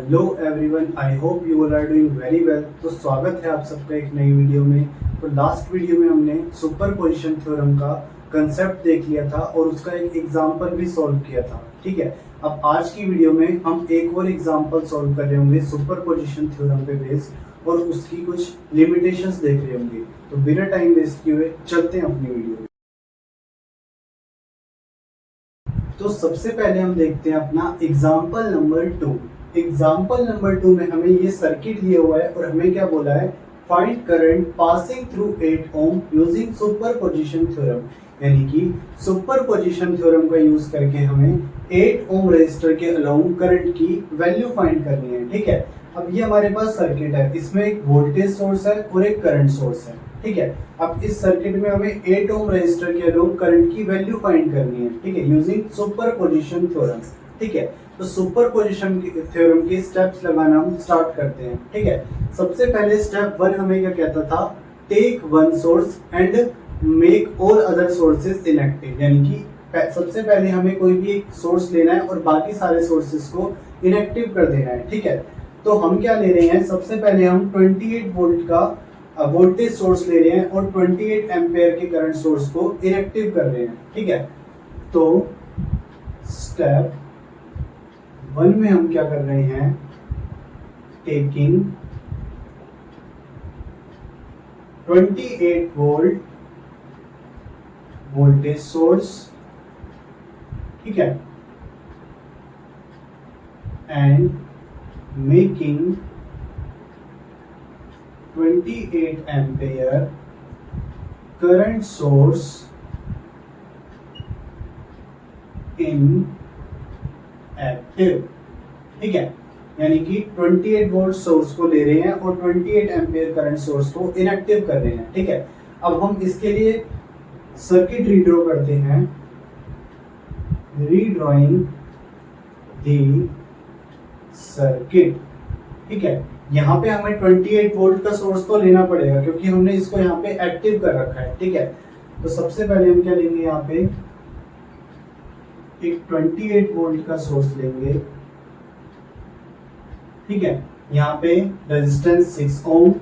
Hello everyone, I hope you all are doing very well. तो स्वागत है आप सबका एक नई वीडियो में। तो लास्ट वीडियो में हमने सुपरपोजिशन थ्योरम का कंसेप्ट देख लिया था और उसका एक एग्जांपल भी सॉल्व किया था। ठीक है, अब आज की वीडियो में हम एक और एग्जांपल सॉल्व कर रहे होंगे सुपरपोजिशन थ्योरम पे बेस्ड, और उसकी कुछ लिमिटेशंस देख रहे होंगे। तो बिना टाइम वेस्ट किए हुए चलते हैं अपनी वीडियो में। तो सबसे पहले हम देखते हैं अपना एग्जाम्पल नंबर 2। एग्जाम्पल नंबर 2 में हमें ये सर्किट दिया हुआ है और हमें क्या बोला है, फाइंड करंट पासिंग थ्रू 8 ओम यूजिंग सुपरपोजिशन थ्योरम। यानी कि सुपरपोजिशन थ्योरम का यूज करके हमें 8 ओम रेजिस्टर के अलाउंग करंट की वैल्यू फाइंड करनी है। ठीक है, अब ये हमारे पास सर्किट है, इसमें एक वोल्टेज सोर्स है और एक करंट सोर्स है। ठीक है, अब इस सर्किट में हमें 8 ओम रेजिस्टर के अलाउंग करंट की वैल्यू फाइंड करनी है। ठीक है, यूजिंग सुपरपोजिशन थ्योरम। ठीक है, तो सुपरपोजिशन थ्योरम के स्टेप्स लगाना हम स्टार्ट करते हैं। ठीक है, सबसे पहले स्टेप 1 हमें क्या कहता था, take one source and make all other sources inactive. यानी कि सबसे पहले हमें कोई भी एक सोर्स लेना है और बाकी सारे सोर्सेज को इनएक्टिव कर देना है। ठीक है, तो हम क्या ले रहे हैं, सबसे पहले हम 28 वोल्ट का वोल्टेज सोर्स ले रहे हैं और 28 एम्पेयर के करंट सोर्स को इनएक्टिव कर रहे हैं। ठीक है, तो स्टेप 1 में हम क्या कर रहे हैं, टेकिंग 28 वोल्ट वोल्टेज सोर्स, ठीक है, and making 28 ampere current source in active. ठीक है, यानी कि 28 वोल्ट सोर्स को ले रहे हैं और 28 एम्पेयर करंट सोर्स को इनएक्टिव कर रहे हैं। ठीक है, अब हम इसके लिए सर्किट रीड्रॉ करते हैं। Redrawing the circuit. ठीक है, यहाँ पे हमें 28 वोल्ट का सोर्स तो लेना पड़ेगा क्योंकि हमने इसको यहाँ पे एक्टिव कर रखा है। ठीक है, तो सबसे पहले हम क्या लेंगे, यहाँ पे एक 28 वोल्ट का सोर्स लेंगे। ठीक है, यहाँ पे रेजिस्टेंस 6 ओम।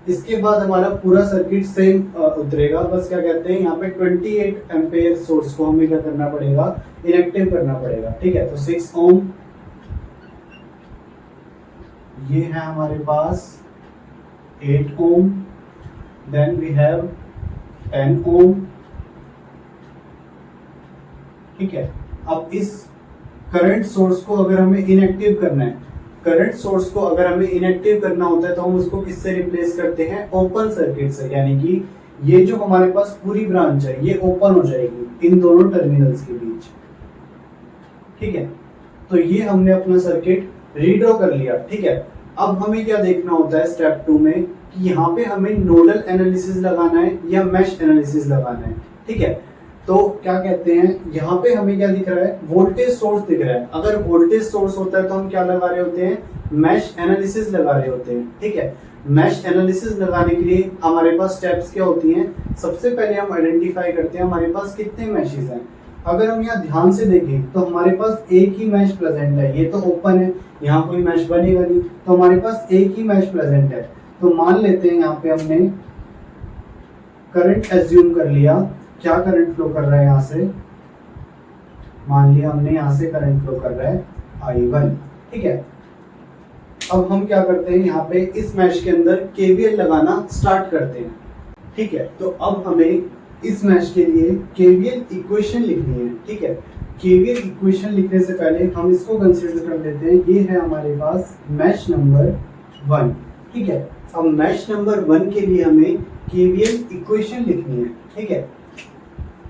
इसके बाद हमारा पूरा सर्किट सेम उतरेगा, बस क्या कहते हैं, यहाँ पे 28 एम्पेयर सोर्स को हमें क्या करना पड़ेगा, इनएक्टिव करना पड़ेगा। ठीक है, तो 6 ओम ये है हमारे पास, 8 ओम, देन वी हैव 10 ओम। ठीक है, अब इस करंट सोर्स को अगर हमें इनएक्टिव करना है, करंट सोर्स को अगर हमें इनएक्टिव करना होता है तो हम उसको किससे रिप्लेस करते हैं, ओपन सर्किट से। यानी कि ये जो हमारे पास पूरी ब्रांच है ये ओपन हो जाएगी इन दोनों टर्मिनल्स के बीच। ठीक है, तो ये हमने अपना सर्किट रीड्रॉ कर लिया। ठीक है, अब हमें क्या देखना होता है स्टेप 2 में कि यहाँ पे हमें नोडल एनालिसिस लगाना है या मैश एनालिसिस लगाना है। ठीक है, तो क्या कहते हैं, यहाँ पे हमें क्या दिख रहा है, वोल्टेज सोर्स दिख रहा है। अगर वोल्टेज सोर्स होता है तो हम क्या लगा रहे होते हैं, मैश एनालिसिस लगा रहे होते हैं। ठीक है, मैश एनालिसिस लगाने के लिए हमारे पास स्टेप्स क्या होती हैं, सबसे पहले हम आइडेंटिफाई करते हैं हमारे पास कितने मैशेस हैं। अगर हम यहाँ ध्यान से देखें तो हमारे पास एक ही मैश प्रेजेंट है, ये तो ओपन है, यहाँ कोई मैश बनेगा नहीं, तो हमारे पास एक ही मैश प्रेजेंट है। तो मान लेते हैं यहाँ पे हमने करंट एज्यूम कर लिया, क्या करंट फ्लो कर रहा है यहाँ से, मान लिया हमने यहाँ से करंट फ्लो कर रहा है I1। ठीक है, अब हम क्या करते हैं, यहाँ पे इस मैश के अंदर KVL लगाना स्टार्ट करते हैं। ठीक है, तो अब हमें इस मैश के लिए KVL इक्वेशन लिखनी है। ठीक है, KVL इक्वेशन लिखने से पहले हम इसको कंसीडर कर लेते हैं, ये है हमारे पास मैश नंबर 1। ठीक है, अब मैश नंबर 1 के लिए हमें KVL इक्वेशन लिखनी है। ठीक है,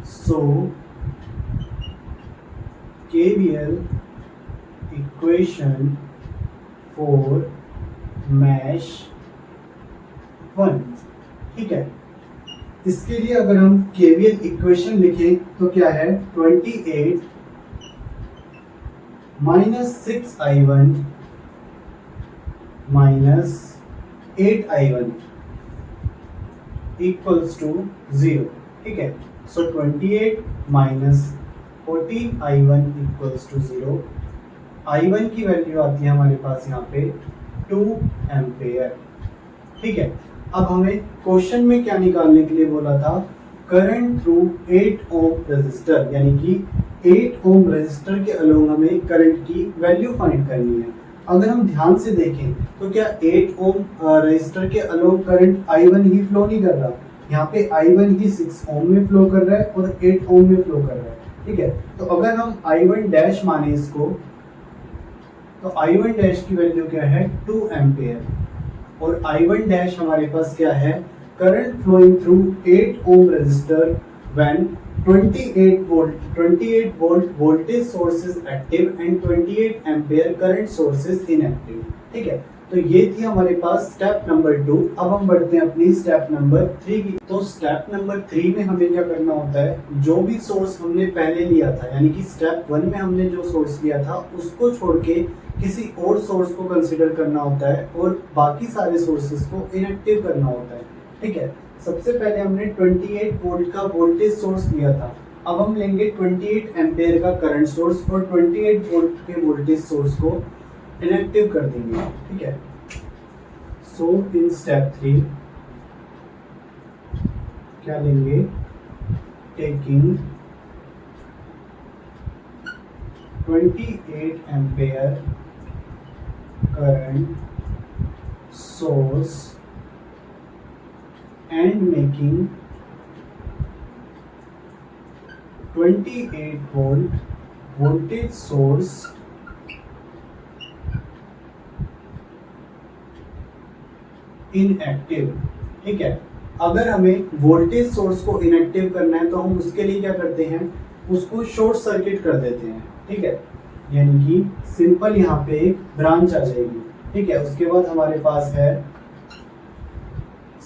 सो KVL इक्वेशन फॉर मैश 1। ठीक है, इसके लिए अगर हम KVL इक्वेशन लिखें तो क्या है, 28 - 6I1 - 8I1 equals to 0। ठीक है, so 28 - 14I1 equals to 0। I1 की वैल्यू आती है हमारे पास यहाँ पे 2 एम्पेयर। ठीक है, अब हमें क्वेश्चन में क्या निकालने के लिए बोला था, करंट थ्रू 8 ओम रेजिस्टर, यानी कि 8 ओम रेजिस्टर के अलोंग हमें करंट की वैल्यू फाइंड करनी है। अगर हम ध्यान से देखें तो क्या 8 ओम रेजिस्टर के अलोंग करंट I1 ही फ्लो नहीं कर रहा, यहाँ पे I1 ही 6 ओम में फ्लो कर रहा है और 8 ओम में फ्लो कर रहा है। ठीक है, तो अगर हम I1 डैश माने इसको, तो I1 डैश की वैल्यू क्या है 2 एम्पेयर, और I1 डैश हमारे पास क्या है, current flowing through 8 ohm resistor when 28 volt voltage source is active and 28 ampere current source is inactive। ठीक है, तो ये थी हमारे पास स्टेप नंबर 2। अब हम बढ़ते हैं अपनी स्टेप नंबर 3 की। तो स्टेप नंबर 3 में हमें क्या करना होता है, जो भी सोर्स हमने पहले लिया था, यानी कि स्टेप 1 में हमने जो सोर्स लिया था उसको छोड़ के किसी और सोर्स को कंसिडर करना होता है और बाकी सारे सोर्सेस को इनएक्टिव करना होता है। ठीक है, सबसे पहले हमने 28 वोल्ट का वोल्टेज सोर्स लिया था, अब हम लेंगे 28 एम्पेयर का करंट सोर्स और 28 वोल्ट के वोल्टेज सोर्स को इनएक्टिव कर देंगे। ठीक है, सो इन स्टेप 3 क्या लेंगे, taking 28 ampere current source and making 28 volt voltage source inactive। ठीक है, अगर हमें वोल्टेज सोर्स को इनएक्टिव करना है तो हम उसके लिए क्या करते हैं, उसको शॉर्ट सर्किट कर देते हैं। ठीक है, यानी कि सिंपल यहाँ पे एक ब्रांच आ जाएगी। ठीक है, उसके बाद हमारे पास है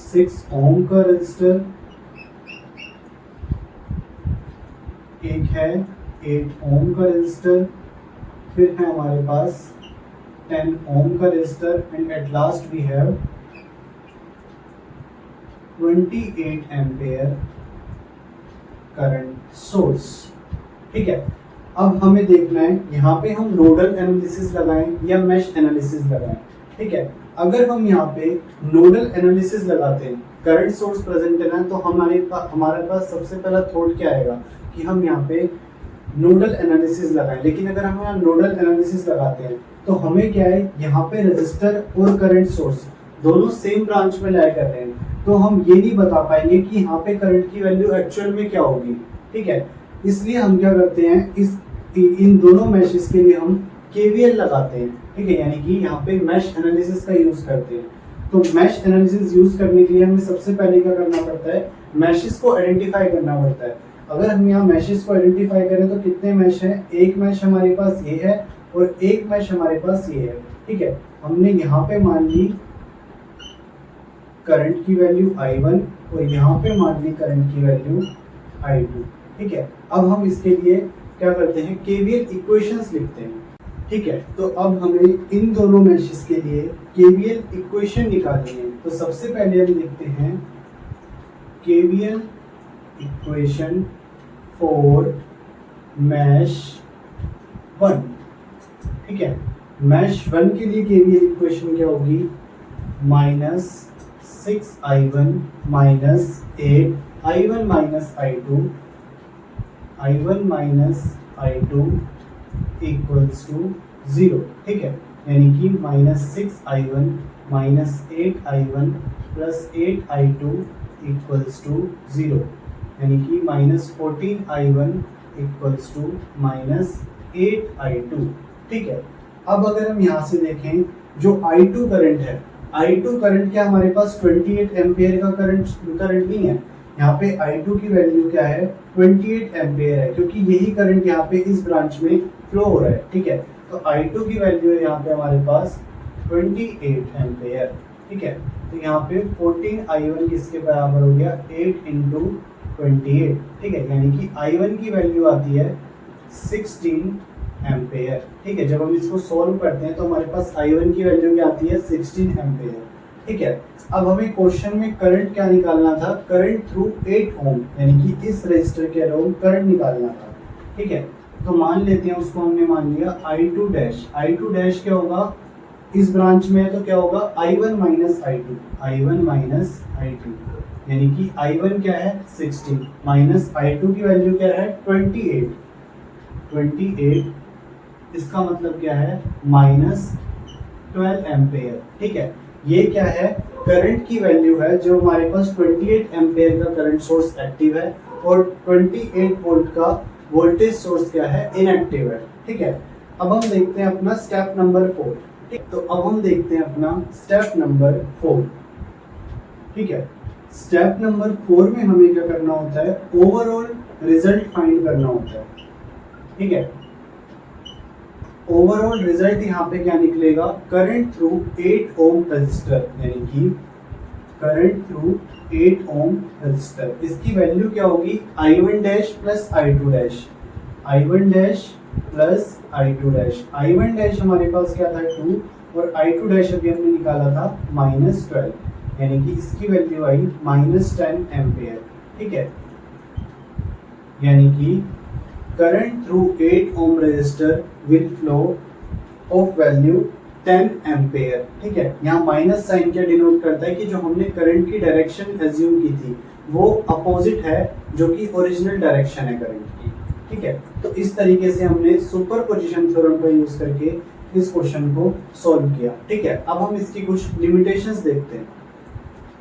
6 ओम का रेजिस्टर, एक है 8 ओम का रेजिस्टर, फिर है हमारे पास 10 ओम का resistor and at last we have 28 ampere current source. ठीक है, अब हमें देखना है यहाँ पे हम नोडल एनालिसिस लगाएं या मैश एनालिसिस लगाएं। ठीक है, अगर हम यहाँ पे नोडल एनालिसिस लगाते हैं, करंट सोर्स प्रेजेंट है ना, तो हमारे पास सबसे पहला थॉट क्या आएगा कि हम यहाँ पे नोडल एनालिसिस लगाएं। लेकिन अगर हम यहाँ नोडल एनालिसिस लगाते हैं तो हमें क्या है, यहाँ पे रजिस्टर और करंट सोर्स दोनों सेम ब्रांच में लाया कर रहे हैं, तो हम ये नहीं बता पाएंगे कि यहाँ पे करंट की वैल्यू एक्चुअल में क्या होगी। ठीक है, इसलिए हम क्या करते हैं, इन दोनों मैशेस के लिए हम KVL लगाते हैं। ठीक है, यानी कि यहाँ पे मैश एनालिसिस का यूज करते हैं। तो मैश एनालिसिस यूज करने के लिए हमें सबसे पहले क्या करना पड़ता है, मैशेस को आइडेंटिफाई करना पड़ता है। अगर हम यहाँ मैशेस को आइडेंटिफाई करें तो कितने मैश हैं, एक मैश हमारे पास ये है और एक मैश हमारे पास ये है। ठीक है, हमने यहाँ पे मान ली करंट की वैल्यू I1 और यहाँ पे मान ली करंट की वैल्यू I2। ठीक है, अब हम इसके लिए क्या करते हैं, KVL इक्वेशंस लिखते हैं। ठीक है, तो अब हमें इन दोनों मैशेस के लिए KVL इक्वेशन निकालनी है। तो सबसे पहले हम लिखते हैं KVL इक्वेशन फॉर मैश 1। ठीक है, मैश 1 के लिए KVL इक्वेशन क्या होगी, -6I1 -8 I1 I2 equals to 0। ठीक है, यानी कि -6I1 -8I1 +8I2 equals to 0, यानी कि -14I1 इक्वल्स टू -8I2। ठीक है, अब अगर हम यहाँ से देखें जो I2 करंट है, I2 करंट क्या हमारे पास 28 एम्पियर का करंट नहीं है, यहाँ पे I2 की वैल्यू क्या है 28 एम्पियर है, क्योंकि यही करंट यहाँ पे इस ब्रांच में फ्लो हो रहा है। ठीक है, तो I2 की वैल्यू है यहाँ पे हमारे पास 28 एम्पियर। ठीक है, तो यहाँ पे 14I1 किसके बराबर हो गया, 8 × 28। ठीक है, यानी कि I1 की वैल्यू आती है 16 एम्पियर। ठीक है, जब हम इसको सॉल्व करते हैं तो हमारे पास I1 की वैल्यू क्या आती है 16 एम्पियर। ठीक है, अब हमें क्वेश्चन में करंट क्या निकालना था, करंट थ्रू 8 ओम, यानी कि इस रेजिस्टर के अराउंड करंट निकालना था। ठीक है, तो मान लेते हैं उसको हमने मान लिया I2 डैश। I2 डैश क्या होगा, इस ब्रांच में है तो क्या होगा I1 minus I2, I1 minus I2, यानी कि I1 क्या है 60 माइनस I2 की वैल्यू क्या है 28, इसका मतलब क्या है माइनस 12 एम्पेयर। ठीक है, ये क्या है करंट की वैल्यू है जो हमारे पास 28 एम्पेयर का करंट सोर्स एक्टिव है और 28 वोल्ट का वोल्टेज सोर्स क्या है इनएक्टिव है। ठीक है, अब हम देखते हैं अपना स्टेप नंबर 4। ठीक, तो अब हम देखते हैं अपना स्टेप नंबर 4। ठीक है, स्टेप नंबर 4 में हमें क्या करना होता है, ओवरऑल रिजल्ट फाइंड करना होता है। ठीक है, ओवरऑल रिजल्ट यहाँ पे क्या निकलेगा, करंट थ्रू 8 ओम रजिस्टर, यानी कि करंट थ्रू 8 ओम रजिस्टर, इसकी वैल्यू क्या होगी I1 dash plus I2 dash, I1 dash plus I2 dash. I1 dash हमारे पास क्या था 2 और I2 डैश अभी हमने निकाला था -12, यानी कि इसकी वैल्यू आई -10 एम्पेयर। ठीक है, यानी कि current through 8 ohm resistor will flow of value 10 ampere. ठीक है, यहाँ माइनस साइन क्या डिनोट करता है कि जो हमने करंट की डायरेक्शन एज्यूम की थी वो अपोजिट है जो कि ओरिजिनल डायरेक्शन है करंट की। ठीक है, तो इस तरीके से हमने सुपरपोजिशन थ्योरम का यूज करके इस क्वेश्चन को सॉल्व किया। ठीक है, अब हम इसकी कुछ लिमिटेशंस देखते हैं।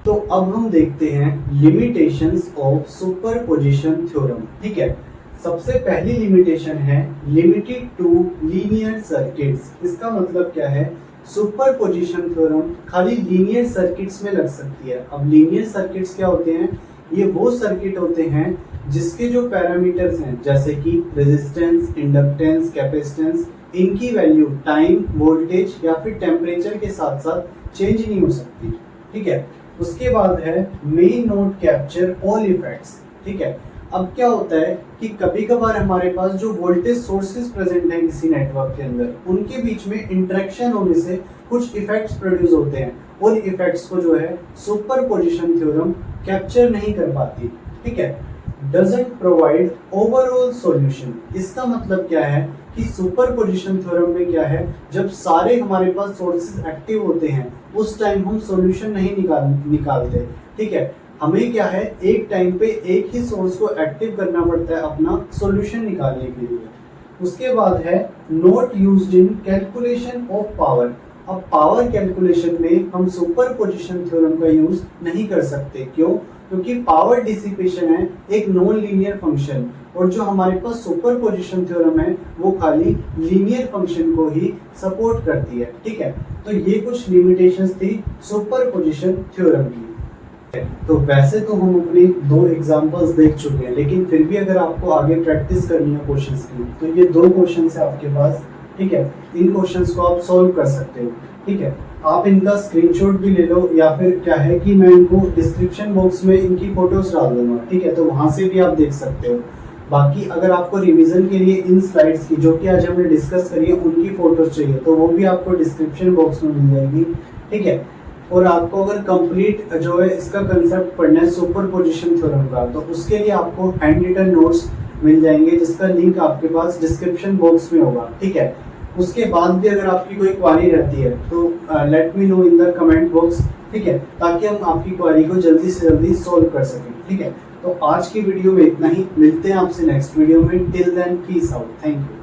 तो अब हम देखते हैं लिमिटेशंस ऑफ सुपरपोजिशन थ्योरम। ठीक है, सबसे पहली लिमिटेशन है लिमिटेड टू लीनियर सर्किट्स। इसका मतलब क्या है, सुपरपोजिशन थ्योरम खाली लीनियर सर्किट्स में लग सकती है। अब लीनियर सर्किट्स क्या होते हैं, ये वो सर्किट होते हैं जिसके जो पैरामीटर्स हैं जैसे कि रेजिस्टेंस, इंडक्टेंस, कैपेसिटेंस, इनकी वैल्यू टाइम, वोल्टेज या फिर टेम्परेचर के साथ साथ चेंज नहीं हो सकती। ठीक है, उसके बाद है may not capture all effects. ठीक है, अब क्या होता है कि कभी कभार हमारे पास जो वोल्टेज सोर्सेज प्रेजेंट हैं किसी नेटवर्क के अंदर, उनके बीच में इंटरेक्शन होने से कुछ इफेक्ट्स प्रोड्यूस होते हैं। उन इफेक्ट्स को जो है सुपरपोजिशन थ्योरम कैप्चर नहीं कर पाती। ठीक है, डजंट प्रोवाइड ओवरऑल सॉल्यूशन। इसका मतलब क्या है कि सुपरपोजिशन थ्योरम में क्या है, जब सारे हमारे पास सोर्सेज एक्टिव होते हैं उस टाइम हम सॉल्यूशन नहीं निकालते। ठीक है, हमें क्या है एक टाइम पे एक ही सोर्स को एक्टिव करना पड़ता है अपना सॉल्यूशन निकालने के लिए। उसके बाद है not used in calculation of power. अब पावर कैलकुलेशन में हम सुपरपोजिशन थ्योरम का यूज नहीं कर सकते। क्यों? क्योंकि पावर डिसिपेशन है एक नॉन लीनियर फंक्शन और जो हमारे पास सुपरपोजिशन थ्योरम है वो खाली लीनियर फंक्शन को ही सपोर्ट करती है। ठीक है, तो ये कुछ लिमिटेशंस थी सुपरपोजिशन थ्योरम की। तो वैसे तो हम अपने 2 एग्जांपल्स देख चुके हैं, लेकिन फिर भी अगर आपको आगे प्रैक्टिस करनी है क्वेश्चंस की तो ये 2 क्वेश्चंस है आपके पास। ठीक है, इन क्वेश्चंस को आप सॉल्व कर सकते हो। ठीक है, आप इनका स्क्रीनशॉट भी ले लो या फिर क्या है कि मैं इनको डिस्क्रिप्शन बॉक्स में इनकी फोटोज डाल दूंगा। ठीक है, तो वहां से भी आप देख सकते हो। बाकी अगर आपको रिवीजन के लिए इन स्लाइड्स की जो कि आज हमने डिस्कस करी है उनकी फोटोज चाहिए तो वो भी आपको डिस्क्रिप्शन बॉक्स में मिल जाएगी। ठीक है, और आपको अगर कंप्लीट जो है इसका कंसेप्ट पढ़ना है सुपरपोजिशन थ्योरम का तो उसके लिए आपको हैंड रिटन नोट्स मिल जाएंगे जिसका लिंक आपके पास डिस्क्रिप्शन बॉक्स में होगा। ठीक है, उसके बाद भी अगर आपकी कोई क्वारी रहती है तो let me know in the comment box. ठीक है, ताकि हम आपकी क्वारी को जल्दी से जल्दी सॉल्व कर सकें। ठीक है, तो आज की वीडियो में इतना ही, मिलते हैं आपसे नेक्स्ट वीडियो में। Till then peace out, thank you.